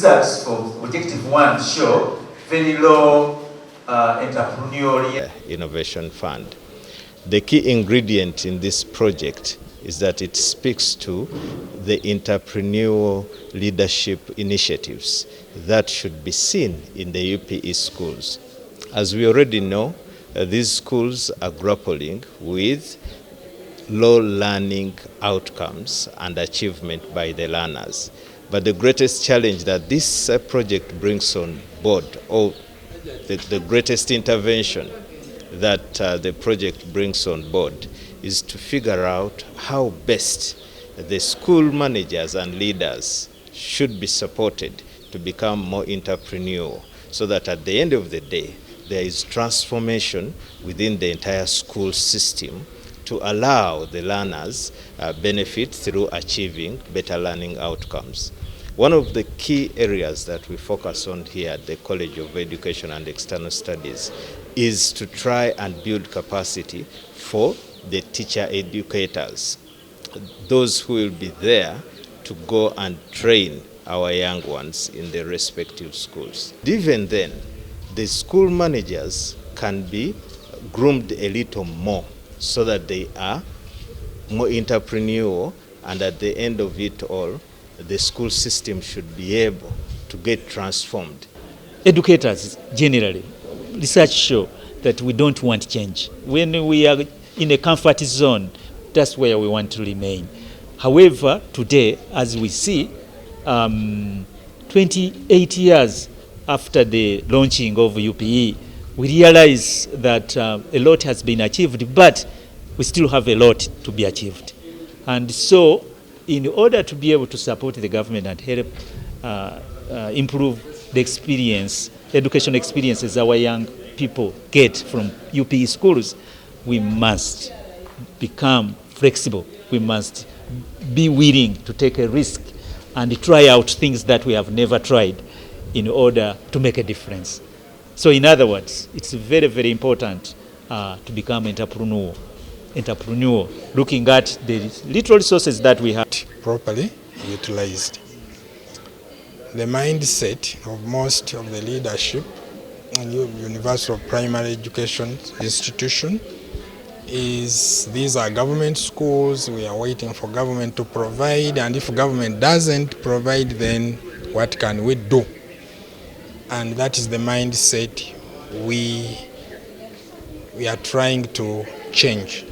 results for Objective 1 show very low entrepreneurial innovation fund. The key ingredient in this project is that it speaks to the entrepreneurial leadership initiatives that should be seen in the UPE schools. As we already know, these schools are grappling with low learning outcomes and achievement by the learners. But the greatest challenge that this project brings on board, or the greatest intervention that the project brings on board, is to figure out how best the school managers and leaders should be supported to become more entrepreneurial, so that at the end of the day, there is transformation within the entire school system to allow the learners benefit through achieving better learning outcomes. One of the key areas that we focus on here at the College of Education and External Studies is to try and build capacity for the teacher educators, those who will be there to go and train our young ones in their respective schools. Even then, the school managers can be groomed a little more so that they are more entrepreneurial, and at the end of it all, the school system should be able to get transformed. Educators generally, research show that we don't want change. When we are in a comfort zone, that's where we want to remain. However, today, as we see, 28 years after the launching of UPE, we realize that a lot has been achieved, but we still have a lot to be achieved. And so, in order to be able to support the government and help improve the experience, education experiences our young people get from UPE schools, we must become flexible. We must be willing to take a risk and try out things that we have never tried in order to make a difference. So in other words, it's very, very important to become entrepreneurial, looking at the little resources that we have. Properly utilized. The mindset of most of the leadership in universal primary education institution is these are government schools, we are waiting for government to provide, and if government doesn't provide, then what can we do? And that is the mindset we are trying to change.